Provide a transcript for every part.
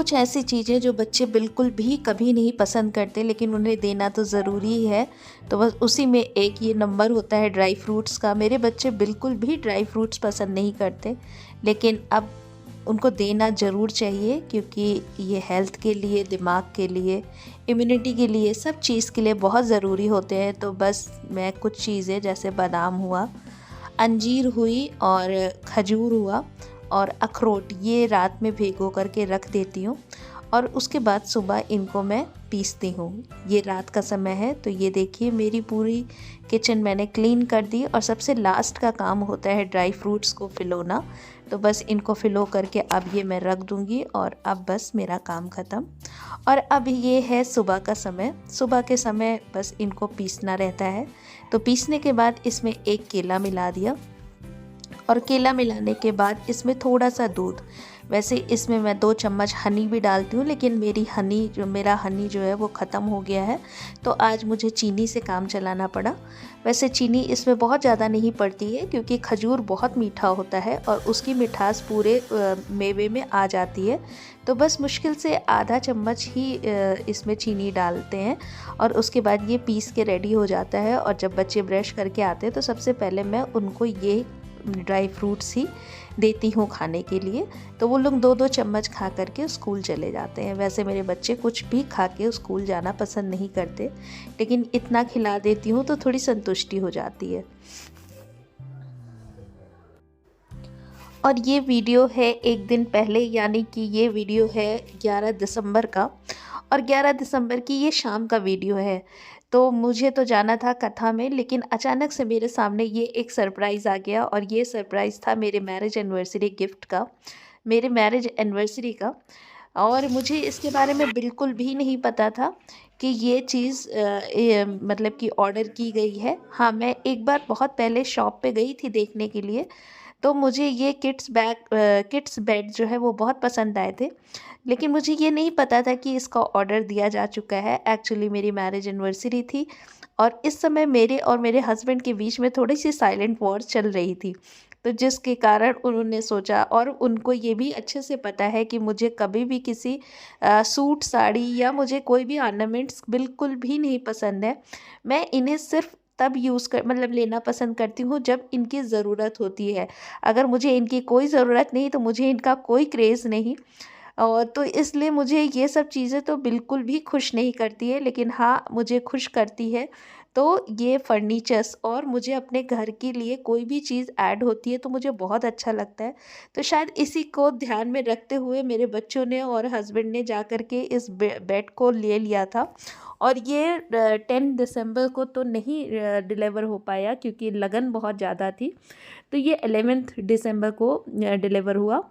कुछ ऐसी चीज़ें जो बच्चे बिल्कुल भी कभी नहीं पसंद करते लेकिन उन्हें देना तो ज़रूरी ही है। तो बस उसी में एक ये नंबर होता है ड्राई फ्रूट्स का। मेरे बच्चे बिल्कुल भी ड्राई फ्रूट्स पसंद नहीं करते, लेकिन अब उनको देना ज़रूर चाहिए क्योंकि ये हेल्थ के लिए, दिमाग के लिए, इम्यूनिटी के लिए, सब चीज़ के लिए बहुत ज़रूरी होते हैं। तो बस मैं कुछ चीज़ें जैसे बादाम हुआ, अंजीर हुई और खजूर हुआ और अखरोट, ये रात में भिगो करके रख देती हूँ और उसके बाद सुबह इनको मैं पीसती हूँ। ये रात का समय है। तो ये देखिए मेरी पूरी किचन मैंने क्लीन कर दी और सबसे लास्ट का काम होता है ड्राई फ्रूट्स को फिलोना। तो बस इनको फिलो करके अब ये मैं रख दूँगी और अब बस मेरा काम ख़त्म। और अब ये है सुबह का समय। सुबह के समय बस इनको पीसना रहता है। तो पीसने के बाद इसमें एक केला मिला दिया और केला मिलाने के बाद इसमें थोड़ा सा दूध, वैसे इसमें मैं 2 चम्मच हनी भी डालती हूँ, लेकिन मेरा हनी जो है वो ख़त्म हो गया है, तो आज मुझे चीनी से काम चलाना पड़ा। वैसे चीनी इसमें बहुत ज़्यादा नहीं पड़ती है क्योंकि खजूर बहुत मीठा होता है और उसकी मिठास पूरे मेवे में आ जाती है। तो बस मुश्किल से आधा चम्मच ही इसमें चीनी डालते हैं और उसके बाद ये पीस के रेडी हो जाता है। और जब बच्चे ब्रश करके आते हैं तो सबसे पहले मैं उनको ये ड्राई फ्रूट्स ही देती हूँ खाने के लिए। तो वो लोग 2-2 चम्मच खा करके स्कूल चले जाते हैं। वैसे मेरे बच्चे कुछ भी खा के स्कूल जाना पसंद नहीं करते, लेकिन इतना खिला देती हूँ तो थोड़ी संतुष्टि हो जाती है। और ये वीडियो है एक दिन पहले, यानी कि ये वीडियो है 11 दिसंबर का और 11 दिसंबर की ये शाम का वीडियो है। तो मुझे तो जाना था कथा में, लेकिन अचानक से मेरे सामने ये एक सरप्राइज़ आ गया और ये सरप्राइज़ था मेरे मैरिज एनिवर्सरी गिफ्ट का, मेरे मैरिज एनिवर्सरी का। और मुझे इसके बारे में बिल्कुल भी नहीं पता था कि ये चीज़ मतलब कि ऑर्डर की गई है। हाँ, मैं एक बार बहुत पहले शॉप पे गई थी देखने के लिए, तो मुझे ये किड्स बेड जो है वो बहुत पसंद आए थे, लेकिन मुझे ये नहीं पता था कि इसका ऑर्डर दिया जा चुका है। एक्चुअली मेरी मैरिज एनिवर्सरी थी और इस समय मेरे और मेरे हस्बैंड के बीच में थोड़ी सी साइलेंट वॉर चल रही थी, तो जिसके कारण उन्होंने सोचा, और उनको ये भी अच्छे से पता है कि मुझे कभी भी किसी सूट साड़ी या मुझे कोई भी ऑर्नामेंट्स बिल्कुल भी नहीं पसंद है। मैं इन्हें सिर्फ तब मतलब लेना पसंद करती हूँ जब इनकी ज़रूरत होती है। अगर मुझे इनकी कोई ज़रूरत नहीं तो मुझे इनका कोई क्रेज़ नहीं। और तो इसलिए मुझे ये सब चीज़ें तो बिल्कुल भी खुश नहीं करती है, लेकिन हाँ, मुझे खुश करती है तो ये फर्नीचर्स, और मुझे अपने घर के लिए कोई भी चीज़ ऐड होती है तो मुझे बहुत अच्छा लगता है। तो शायद इसी को ध्यान में रखते हुए मेरे बच्चों ने और हस्बैंड ने जा कर के इस बेड को ले लिया था। और ये 10 दिसंबर को तो नहीं डिलीवर हो पाया क्योंकि लगन बहुत ज़्यादा थी, तो ये 11 दिसंबर को डिलीवर हुआ।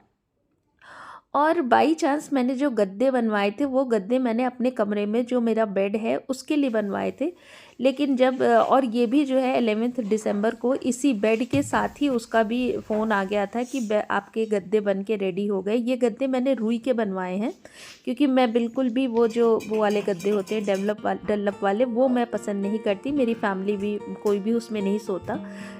और बाई चांस मैंने जो गद्दे बनवाए थे वो गद्दे मैंने अपने कमरे में, जो मेरा बेड है उसके लिए बनवाए थे, लेकिन जब और ये भी जो है 11 दिसंबर को इसी बेड के साथ ही उसका भी फ़ोन आ गया था कि आपके गद्दे बन के रेडी हो गए। ये गद्दे मैंने रुई के बनवाए हैं क्योंकि मैं बिल्कुल भी वो वाले गद्दे होते हैं डल्लप वाले, वो मैं पसंद नहीं करती। मेरी फैमिली भी कोई भी उसमें नहीं सोता,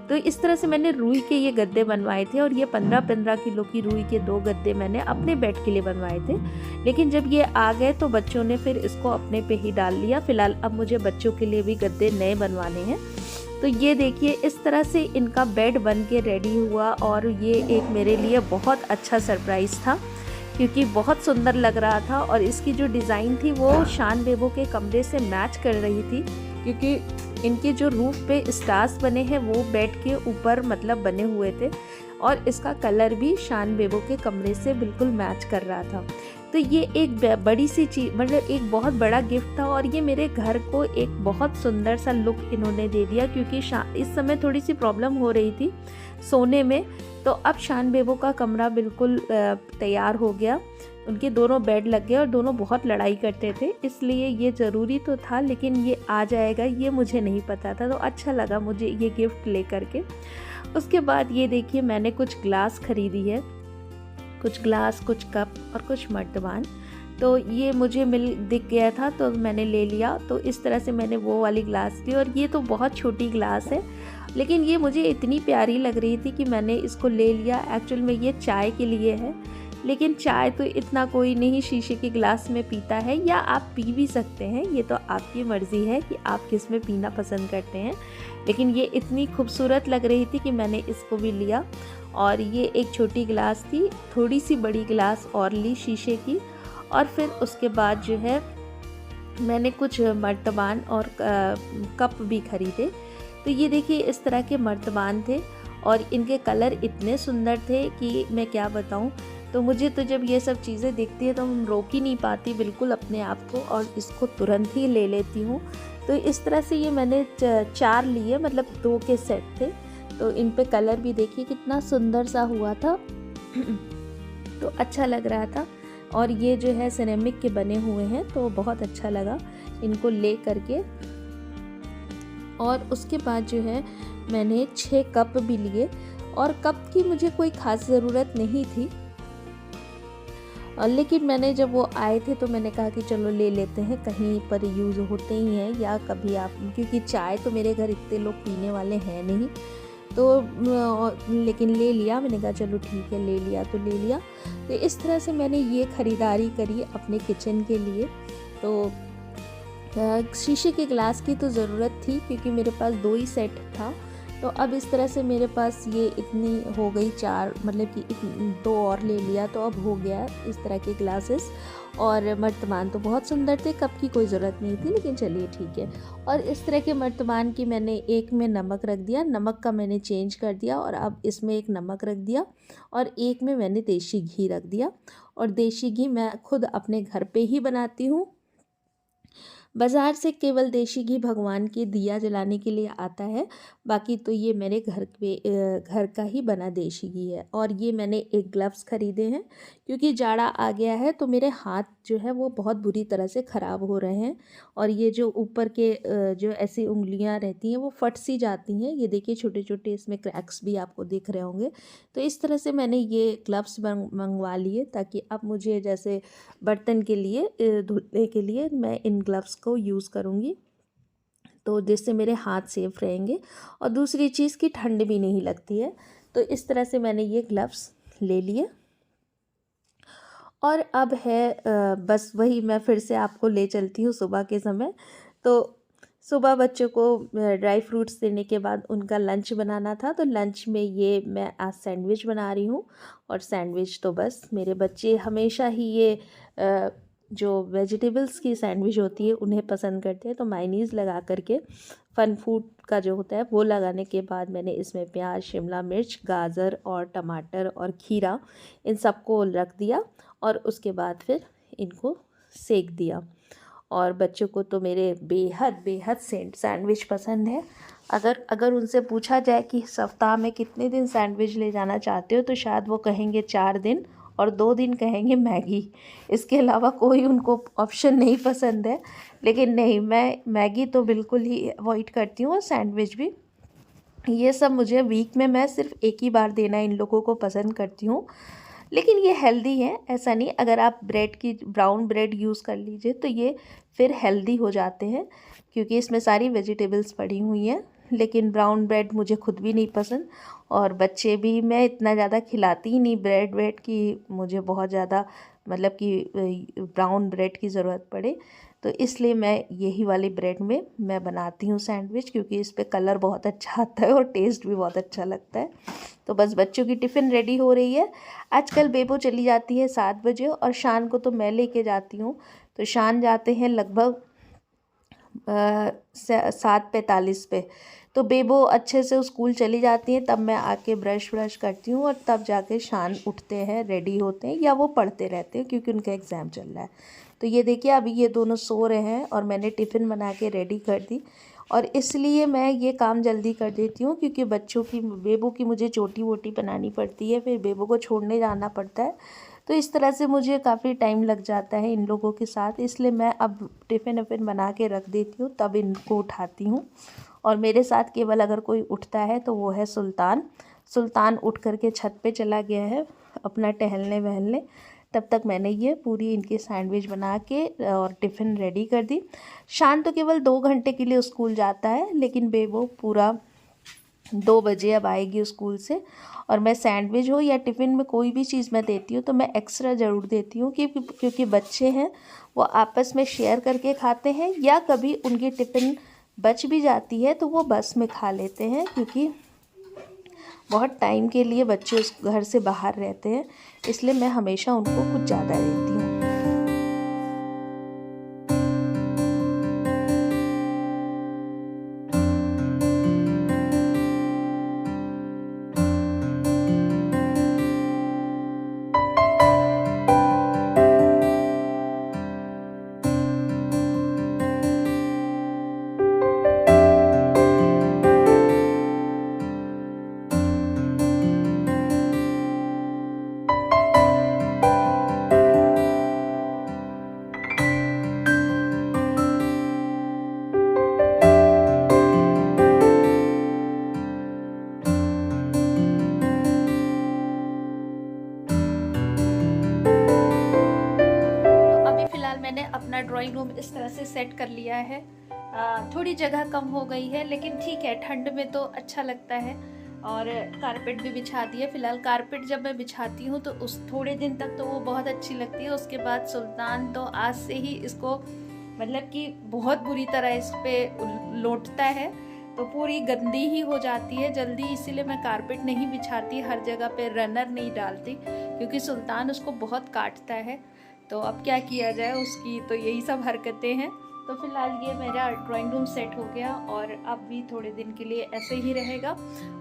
तो इस तरह से मैंने रुई के ये गद्दे बनवाए थे। और ये 15-15 किलो की रुई के 2 गद्दे मैंने अपने बेड के लिए बनवाए थे, लेकिन जब ये आ गए तो बच्चों ने फिर इसको अपने पे ही डाल लिया। फिलहाल अब मुझे बच्चों के लिए भी गद्दे नए बनवाने हैं। तो ये देखिए इस तरह से इनका बेड बन के रेडी हुआ और ये एक मेरे लिए बहुत अच्छा सरप्राइज़ था क्योंकि बहुत सुंदर लग रहा था। और इसकी जो डिज़ाइन थी वो शान बेबो के कमरे से मैच कर रही थी क्योंकि इनके जो रूफ पे स्टार्स बने हैं वो बेड के ऊपर मतलब बने हुए थे और इसका कलर भी शान बेबो के कमरे से बिल्कुल मैच कर रहा था। तो ये एक बड़ी सी चीज़, मतलब एक बहुत बड़ा गिफ्ट था और ये मेरे घर को एक बहुत सुंदर सा लुक इन्होंने दे दिया क्योंकि इस समय थोड़ी सी प्रॉब्लम हो रही थी सोने में। तो अब शान बेबो का कमरा बिल्कुल तैयार हो गया, उनके दोनों बेड लग गए और दोनों बहुत लड़ाई करते थे, इसलिए ये ज़रूरी तो था, लेकिन ये आ जाएगा ये मुझे नहीं पता था, तो अच्छा लगा मुझे ये गिफ्ट ले करके। उसके बाद ये देखिए मैंने कुछ ग्लास खरीदी है, कुछ ग्लास, कुछ कप और कुछ मर्तबान। तो ये मुझे दिख गया था तो मैंने ले लिया। तो इस तरह से मैंने वो वाली ग्लास ली और ये तो बहुत छोटी ग्लास है, लेकिन ये मुझे इतनी प्यारी लग रही थी कि मैंने इसको ले लिया। एक्चुअल में ये चाय के लिए है, लेकिन चाय तो इतना कोई नहीं शीशे के गिलास में पीता है, या आप पी भी सकते हैं, ये तो आपकी मर्ज़ी है कि आप किस में पीना पसंद करते हैं। लेकिन ये इतनी खूबसूरत लग रही थी कि मैंने इसको भी लिया। और ये एक छोटी गिलास थी, थोड़ी सी बड़ी गिलास और ली शीशे की। और फिर उसके बाद जो है मैंने कुछ मर्तबान और कप भी ख़रीदे। तो ये देखिए इस तरह के मर्तबान थे और इनके कलर इतने सुंदर थे कि मैं क्या बताऊं। तो मुझे तो जब ये सब चीज़ें दिखती है तो मैं रोक ही नहीं पाती बिल्कुल अपने आप को, और इसको तुरंत ही ले लेती हूँ। तो इस तरह से ये मैंने 4 लिए, मतलब 2 के सेट थे। तो इन पे कलर भी देखिए कितना सुंदर सा हुआ था तो अच्छा लग रहा था। और ये जो है सिरेमिक के बने हुए हैं तो बहुत अच्छा लगा इनको ले करके। और उसके बाद जो है मैंने 6 कप भी लिए, और कप की मुझे कोई ख़ास ज़रूरत नहीं थी, लेकिन मैंने जब वो आए थे तो मैंने कहा कि चलो ले लेते हैं, कहीं पर यूज़ होते ही हैं या कभी आप, क्योंकि चाय तो मेरे घर इतने लोग पीने वाले हैं नहीं। तो लेकिन ले लिया, मैंने कहा चलो ठीक है, ले लिया तो ले लिया। तो इस तरह से मैंने ये ख़रीदारी करी अपने किचन के लिए। तो शीशे के गिलास की तो ज़रूरत थी क्योंकि मेरे पास 2 ही सेट था। तो अब इस तरह से मेरे पास ये इतनी हो गई 4, मतलब कि 2 और ले लिया तो अब हो गया इस तरह के ग्लासेस। और मर्तबान तो बहुत सुंदर थे, कप की कोई ज़रूरत नहीं थी, लेकिन चलिए ठीक है। और इस तरह के मर्तबान की मैंने एक में नमक रख दिया, नमक का मैंने चेंज कर दिया और अब इसमें एक नमक रख दिया, और एक में मैंने देसी घी रख दिया। और देसी घी मैं खुद अपने घर पे ही बनाती हूँ। बाज़ार से केवल देसी घी भगवान के दिया जलाने के लिए आता है, बाकी तो ये मेरे घर का ही बना देसी घी है। और ये मैंने एक ग्लव्स ख़रीदे हैं क्योंकि जाड़ा आ गया है तो मेरे हाथ जो है वो बहुत बुरी तरह से ख़राब हो रहे हैं, और ये जो ऊपर के जो ऐसी उंगलियां रहती हैं वो फट सी जाती हैं। ये देखिए छोटे छोटे इसमें क्रैक्स भी आपको दिख रहे होंगे। तो इस तरह से मैंने ये ग्लव्स मंगवा लिए ताकि अब मुझे जैसे बर्तन के लिए धुलने के लिए मैं इन ग्लव्स को यूज़ करूँगी, तो जिससे मेरे हाथ सेफ रहेंगे। और दूसरी चीज़ की ठंड भी नहीं लगती है। तो इस तरह से मैंने ये ग्लव्स ले लिए। और अब है बस वही, मैं फिर से आपको ले चलती हूँ सुबह के समय। तो सुबह बच्चों को ड्राई फ्रूट्स देने के बाद उनका लंच बनाना था, तो लंच में ये मैं आज सैंडविच बना रही हूँ। और सैंडविच तो बस मेरे बच्चे हमेशा ही ये जो वेजिटेबल्स की सैंडविच होती है उन्हें पसंद करते हैं। तो मायनीज़ लगा करके, फन फूड का जो होता है वो लगाने के बाद मैंने इसमें प्याज, शिमला मिर्च, गाजर और टमाटर और खीरा इन सबको रख दिया, और उसके बाद फिर इनको सेक दिया। और बच्चों को तो मेरे बेहद सैंडविच पसंद है। अगर उनसे पूछा जाए कि सप्ताह में कितने दिन सैंडविच ले जाना चाहते हो, तो शायद वो कहेंगे 4 दिन, और 2 दिन कहेंगे मैगी। इसके अलावा कोई उनको ऑप्शन नहीं पसंद है। लेकिन नहीं, मैं मैगी तो बिल्कुल ही अवॉइड करती हूँ, और सैंडविच भी। ये सब मुझे वीक में मैं सिर्फ एक ही बार देना इन लोगों को पसंद करती हूँ। लेकिन ये हेल्दी है, ऐसा नहीं। अगर आप ब्राउन ब्रेड यूज़ कर लीजिए तो ये फिर हेल्दी हो जाते हैं क्योंकि इसमें सारी वेजिटेबल्स पड़ी हुई हैं। लेकिन ब्राउन ब्रेड मुझे खुद भी नहीं पसंद, और बच्चे भी, मैं इतना ज़्यादा खिलाती ही नहीं ब्रेड की मुझे बहुत ज़्यादा, मतलब कि ब्राउन ब्रेड की ज़रूरत पड़े। तो इसलिए मैं यही वाली ब्रेड में मैं बनाती हूँ सैंडविच, क्योंकि इस पर कलर बहुत अच्छा आता है और टेस्ट भी बहुत अच्छा लगता है। तो बस बच्चों की टिफ़िन रेडी हो रही है। आजकल बेबो चली जाती है 7 बजे, और शान को तो मैं लेके जाती हूँ। तो शान जाते हैं लगभग 7:45 पे। तो बेबो अच्छे से स्कूल चली जाती हैं, तब मैं आके ब्रश करती हूँ, और तब जाके शान उठते हैं, रेडी होते हैं, या वो पढ़ते रहते हैं क्योंकि उनका एग्ज़ाम चल रहा है। तो ये देखिए अभी ये दोनों सो रहे हैं और मैंने टिफ़िन बना के रेडी कर दी। और इसलिए मैं ये काम जल्दी कर देती हूँ क्योंकि बेबो की मुझे चोटी वोटी बनानी पड़ती है, फिर बेबो को छोड़ने जाना पड़ता है। तो इस तरह से मुझे काफ़ी टाइम लग जाता है इन लोगों के साथ, इसलिए मैं अब टिफ़िन बना के रख देती हूँ, तब इनको उठाती हूँ। और मेरे साथ केवल अगर कोई उठता है तो वो है सुल्तान उठ कर के छत पे चला गया है अपना टहलने वहलने। तब तक मैंने ये पूरी इनकी सैंडविच बना के और टिफ़िन रेडी कर दी। शान तो केवल 2 घंटे के लिए स्कूल जाता है, लेकिन बेबो पूरा 2 बजे अब आएगी स्कूल से। और मैं सैंडविच हो या टिफ़िन में कोई भी चीज़ मैं देती हूँ तो मैं एक्स्ट्रा ज़रूर देती हूँ, क्योंकि बच्चे हैं वो आपस में शेयर करके खाते हैं, या कभी उनकी टिफ़िन बच भी जाती है तो वो बस में खा लेते हैं, क्योंकि बहुत टाइम के लिए बच्चे उस घर से बाहर रहते हैं, इसलिए मैं हमेशा उनको कुछ ज़्यादा देती हूँ। मैंने अपना ड्राइंग रूम इस तरह से सेट कर लिया है। थोड़ी जगह कम हो गई है, लेकिन ठीक है, ठंड में तो अच्छा लगता है। और कारपेट भी बिछा दी है। फ़िलहाल कारपेट जब मैं बिछाती हूँ तो उस थोड़े दिन तक तो वो बहुत अच्छी लगती है। उसके बाद सुल्तान तो आज से ही इसको मतलब कि बहुत बुरी तरह इस पर लौटता है, तो पूरी गंदी ही हो जाती है जल्दी। इसीलिए मैं कारपेट नहीं बिछाती, हर जगह पे रनर नहीं डालती, क्योंकि सुल्तान उसको बहुत काटता है। तो अब क्या किया जाए, उसकी तो यही सब हरकतें हैं। तो फिलहाल ये मेरा ड्राइंग रूम सेट हो गया, और अब भी थोड़े दिन के लिए ऐसे ही रहेगा,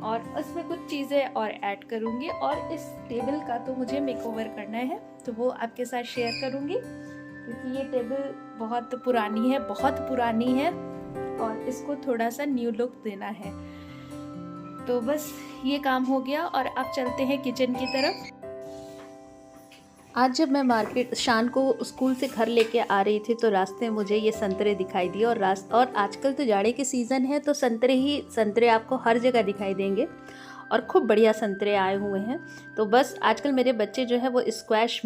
और उसमें कुछ चीज़ें और ऐड करूँगी। और इस टेबल का तो मुझे मेकओवर करना है, तो वो आपके साथ शेयर करूँगी, क्योंकि ये टेबल बहुत पुरानी है, और इसको थोड़ा सा न्यू लुक देना है। तो बस ये काम हो गया, और अब चलते हैं किचन की तरफ। आज जब मैं शान को स्कूल से घर लेके आ रही थी तो रास्ते में मुझे ये संतरे दिखाई दिए, और आजकल तो जाड़े के सीज़न है, तो संतरे आपको हर जगह दिखाई देंगे, और खूब बढ़िया संतरे आए हुए हैं। तो बस आजकल मेरे बच्चे जो है वो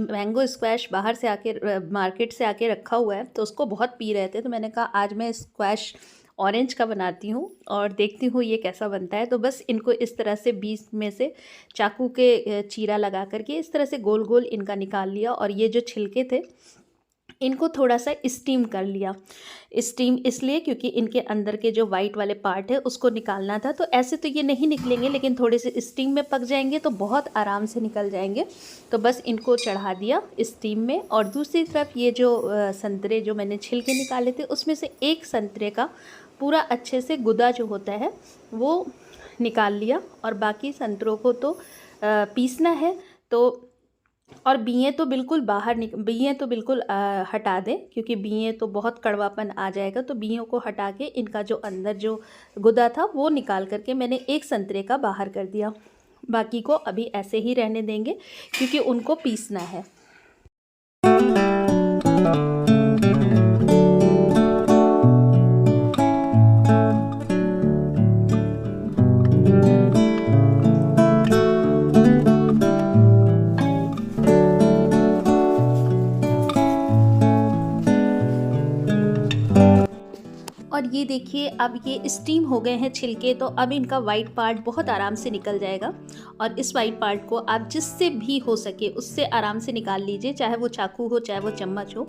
मैंगो स्क्वैश बाहर से आके मार्केट से आके रखा हुआ है, तो उसको बहुत पी रहे थे। तो मैंने कहा आज मैं स्क्वैश ऑरेंज का बनाती हूँ और देखती हूँ ये कैसा बनता है। तो बस इनको इस तरह से बीच में से चाकू के चीरा लगा करके इस तरह से गोल गोल इनका निकाल लिया, और ये जो छिलके थे इनको थोड़ा सा स्टीम कर लिया। स्टीम इसलिए क्योंकि इनके अंदर के जो वाइट वाले पार्ट है उसको निकालना था। तो ऐसे तो ये नहीं निकलेंगे, लेकिन थोड़े से स्टीम में पक जाएंगे तो बहुत आराम से निकल जाएंगे। तो बस इनको चढ़ा दिया स्टीम में। और दूसरी तरफ ये जो संतरे जो मैंने छिलके निकाले थे, उसमें से एक संतरे का पूरा अच्छे से गुदा जो होता है वो निकाल लिया, और बाकी संतरों को तो पीसना है। तो और बीएँ तो बिल्कुल हटा दें, क्योंकि बीएँ तो बहुत कड़वापन आ जाएगा। तो बीएँ को हटा के इनका जो अंदर जो गुदा था वो निकाल करके मैंने एक संतरे का बाहर कर दिया। बाकी को अभी ऐसे ही रहने देंगे, क्योंकि उनको पीसना है। और ये देखिए, अब ये स्टीम हो गए हैं छिलके, तो अब इनका वाइट पार्ट बहुत आराम से निकल जाएगा। और इस वाइट पार्ट को आप जिससे भी हो सके उससे आराम से निकाल लीजिए, चाहे वो चाकू हो चाहे वो चम्मच हो।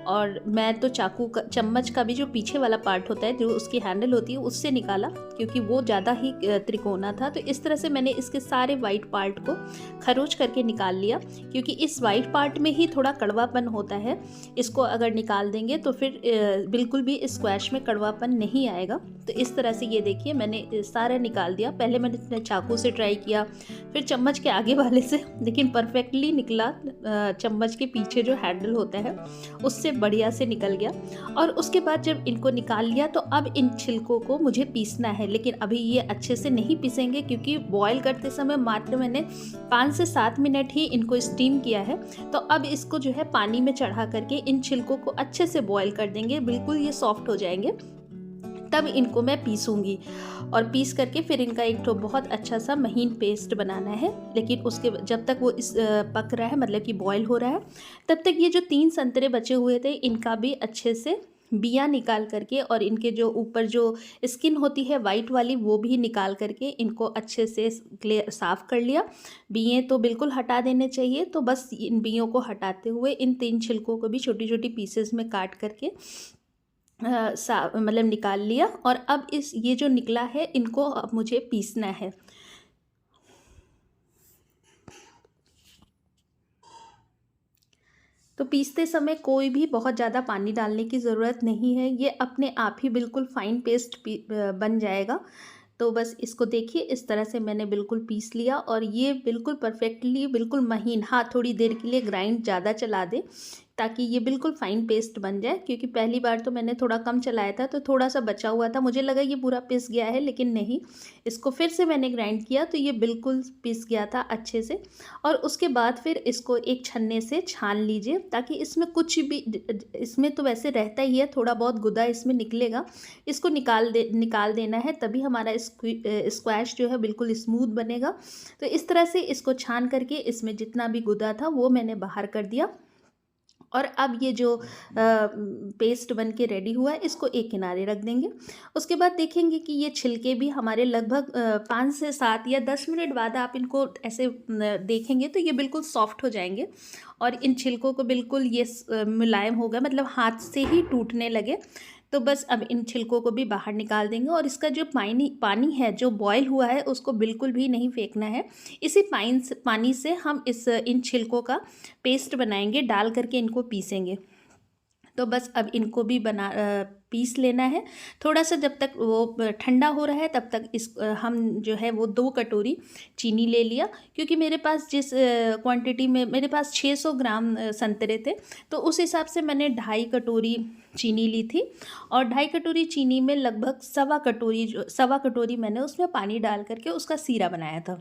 और मैं तो चम्मच का भी जो पीछे वाला पार्ट होता है, जो उसकी हैंडल होती है, उससे निकाला, क्योंकि वो ज़्यादा ही त्रिकोना था। तो इस तरह से मैंने इसके सारे वाइट पार्ट को खरोच करके निकाल लिया, क्योंकि इस वाइट पार्ट में ही थोड़ा कड़वापन होता है। इसको अगर निकाल देंगे तो फिर बिल्कुल भी स्क्वैश में कड़वापन नहीं आएगा। तो इस तरह से ये देखिए मैंने सारा निकाल दिया। पहले मैंने चाकू से ट्राई किया, फिर चम्मच के आगे वाले से, लेकिन परफेक्टली निकला। चम्मच के पीछे जो हैंडल होता है उससे बढ़िया से निकल गया। और उसके बाद जब इनको निकाल लिया तो अब इन छिलकों को मुझे पीसना है, लेकिन अभी ये अच्छे से नहीं पीसेंगे, क्योंकि बॉईल करते समय मात्र मैंने 5 से 7 मिनट ही इनको स्टीम किया है। तो अब इसको जो है पानी में चढ़ा करके इन छिलकों को अच्छे से बॉईल कर देंगे, बिल्कुल ये सॉफ्ट हो जाएंगे, तब इनको मैं पीसूंगी। और पीस करके फिर इनका एक तो बहुत अच्छा सा महीन पेस्ट बनाना है। लेकिन उसके जब तक वो पक रहा है, मतलब कि बॉईल हो रहा है, तब तक ये जो 3 संतरे बचे हुए थे इनका भी अच्छे से बियाँ निकाल करके और इनके जो ऊपर जो स्किन होती है वाइट वाली वो भी निकाल करके इनको अच्छे से साफ़ कर लिया। बिएँ तो बिल्कुल हटा देने चाहिए। तो बस इन बियों को हटाते हुए इन 3 छिलकों को भी छोटी-छोटी पीसेस में काट करके मतलब निकाल लिया। और अब इस ये जो निकला है इनको अब मुझे पीसना है। तो पीसते समय कोई भी बहुत ज़्यादा पानी डालने की ज़रूरत नहीं है, ये अपने आप ही बिल्कुल फ़ाइन पेस्ट बन जाएगा। तो बस इसको देखिए, इस तरह से मैंने बिल्कुल पीस लिया और ये बिल्कुल परफेक्टली बिल्कुल महीन, हाँ थोड़ी देर के लिए ग्राइंड ज़्यादा चला दें ताकि ये बिल्कुल फ़ाइन पेस्ट बन जाए। क्योंकि पहली बार तो मैंने थोड़ा कम चलाया था तो थोड़ा सा बचा हुआ था, मुझे लगा ये पूरा पिस गया है, लेकिन नहीं, इसको फिर से मैंने ग्राइंड किया तो ये बिल्कुल पिस गया था अच्छे से। और उसके बाद फिर इसको एक छन्ने से छान लीजिए ताकि इसमें कुछ भी, इसमें तो वैसे रहता ही है, थोड़ा बहुत गुदा इसमें निकलेगा, इसको निकाल देना है, तभी हमारा स्क्वैश जो है बिल्कुल स्मूथ बनेगा। तो इस तरह से इसको छान करके इसमें जितना भी गुदा था वो मैंने बाहर कर दिया। और अब ये जो पेस्ट बन के रेडी हुआ है इसको एक किनारे रख देंगे। उसके बाद देखेंगे कि ये छिलके भी हमारे लगभग 5 से 7 या 10 मिनट बाद आप इनको ऐसे देखेंगे तो ये बिल्कुल सॉफ्ट हो जाएंगे और इन छिलकों को बिल्कुल ये मुलायम होगा, मतलब हाथ से ही टूटने लगे। तो बस अब इन छिलकों को भी बाहर निकाल देंगे और इसका जो पानी है जो बॉयल हुआ है उसको बिल्कुल भी नहीं फेंकना है। इसी पानी से हम इन छिलकों का पेस्ट बनाएंगे, डाल करके इनको पीसेंगे। तो बस अब इनको भी पीस लेना है। थोड़ा सा जब तक वो ठंडा हो रहा है तब तक हम जो है वो 2 कटोरी चीनी ले लिया, क्योंकि मेरे पास जिस क्वांटिटी में मेरे पास 600 ग्राम संतरे थे तो उस हिसाब से मैंने 2.5 कटोरी चीनी ली थी। और 2.5 कटोरी चीनी में लगभग सवा कटोरी मैंने उसमें पानी डाल करके उसका सीरा बनाया था,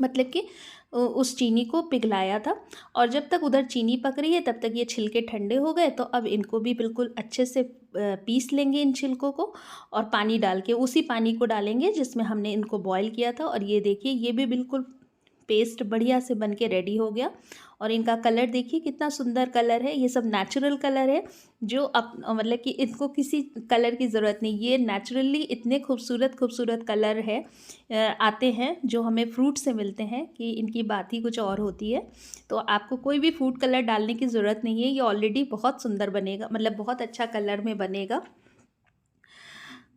मतलब कि उस चीनी को पिघलाया था। और जब तक उधर चीनी पक रही है तब तक ये छिलके ठंडे हो गए। तो अब इनको भी बिल्कुल अच्छे से पीस लेंगे इन छिलकों को, और पानी डाल के उसी पानी को डालेंगे जिसमें हमने इनको बॉईल किया था। और ये देखिए ये भी बिल्कुल पेस्ट बढ़िया से बन के रेडी हो गया। और इनका कलर देखिए कितना सुंदर कलर है, ये सब नेचुरल कलर है जो मतलब कि इनको किसी कलर की ज़रूरत नहीं, ये नेचुरली इतने खूबसूरत कलर है आते हैं जो हमें फ्रूट से मिलते हैं कि इनकी बात ही कुछ और होती है। तो आपको कोई भी फूड कलर डालने की ज़रूरत नहीं है, ये ऑलरेडी बहुत सुंदर बनेगा, मतलब बहुत अच्छा कलर में बनेगा।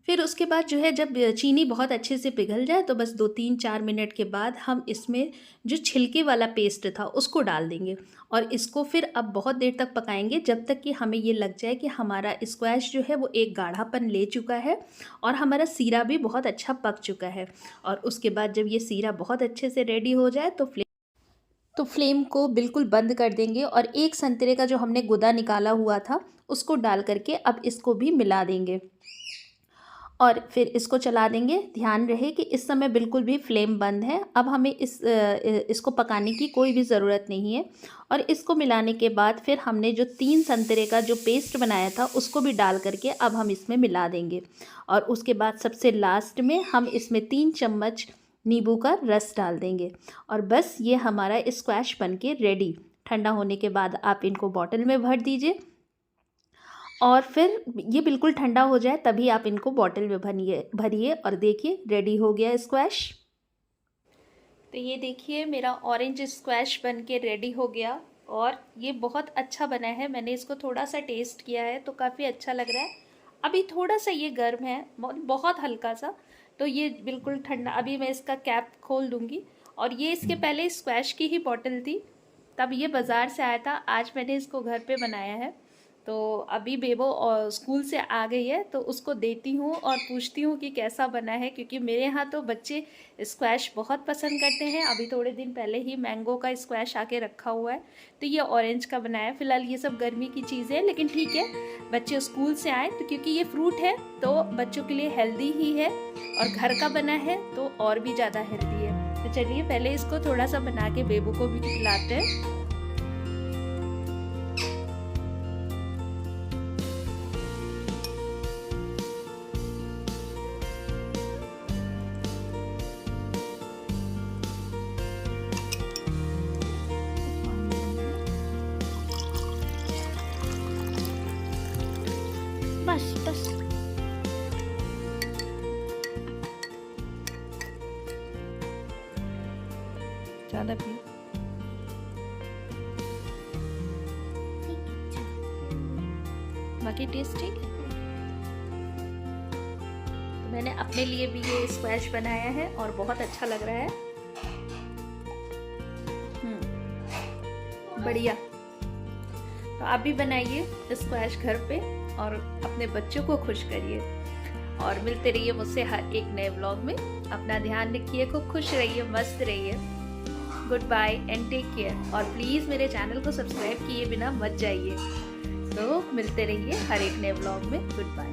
फिर उसके बाद जो है जब चीनी बहुत अच्छे से पिघल जाए तो बस 2-3-4 मिनट के बाद हम इसमें जो छिलके वाला पेस्ट था उसको डाल देंगे। और इसको फिर अब बहुत देर तक पकाएंगे जब तक कि हमें ये लग जाए कि हमारा स्क्वैश जो है वो एक गाढ़ापन ले चुका है और हमारा सीरा भी बहुत अच्छा पक चुका है। और उसके बाद जब ये सीरा बहुत अच्छे से रेडी हो जाए तो फ्लेम को बिल्कुल बंद कर देंगे और एक संतरे का जो हमने गुदा निकाला हुआ था उसको डाल करके अब इसको भी मिला देंगे और फिर इसको चला देंगे। ध्यान रहे कि इस समय बिल्कुल भी फ्लेम बंद है। अब हमें इसको पकाने की कोई भी ज़रूरत नहीं है। और इसको मिलाने के बाद फिर हमने जो 3 संतरे का जो पेस्ट बनाया था उसको भी डाल करके अब हम इसमें मिला देंगे। और उसके बाद सबसे लास्ट में हम इसमें 3 चम्मच नींबू का रस डाल देंगे। और बस ये हमारा स्क्वैश बन के रेडी। ठंडा होने के बाद आप इनको बॉटल में भर दीजिए और फिर ये बिल्कुल ठंडा हो जाए तभी आप इनको बॉटल में भरिए और देखिए रेडी हो गया स्क्वैश। तो ये देखिए मेरा ऑरेंज स्क्वैश बन के रेडी हो गया और ये बहुत अच्छा बना है। मैंने इसको थोड़ा सा टेस्ट किया है तो काफ़ी अच्छा लग रहा है। अभी थोड़ा सा ये गर्म है, बहुत हल्का सा, तो ये बिल्कुल ठंडा। अभी मैं इसका कैप खोल दूँगी। और ये इसके पहले स्क्वैश की ही बॉटल थी, तब ये बाज़ार से आया था, आज मैंने इसको घर पे बनाया है। तो अभी बेबो स्कूल से आ गई है तो उसको देती हूँ और पूछती हूँ कि कैसा बना है, क्योंकि मेरे यहाँ तो बच्चे स्क्वैश बहुत पसंद करते हैं। अभी थोड़े दिन पहले ही मैंगो का स्क्वैश आके रखा हुआ है, तो ये ऑरेंज का बनाया है। फ़िलहाल ये सब गर्मी की चीज़ें हैं, लेकिन ठीक है, बच्चे स्कूल से आए तो क्योंकि ये फ्रूट है तो बच्चों के लिए हेल्दी ही है और घर का बना है तो और भी ज़्यादा हेल्दी है। तो चलिए पहले इसको थोड़ा सा बना के बेबो को भी खिलाते हैं। ज़्यादा पियो। बाकी टेस्ट ठीक है। तो मैंने अपने लिए भी ये स्क्वैश बनाया है और बहुत अच्छा लग रहा है। बढ़िया। तो आप भी बनाइए स्क्वैश घर पे और अपने बच्चों को खुश करिए। और मिलते रहिए मुझसे हर एक नए व्लॉग में। अपना ध्यान रखिए, खूब खुश रहिए, मस्त रहिए। Goodbye and take care. और प्लीज़ मेरे चैनल को सब्सक्राइब किए बिना मत जाइए। तो मिलते रहिए हर एक नए व्लॉग में। Good bye.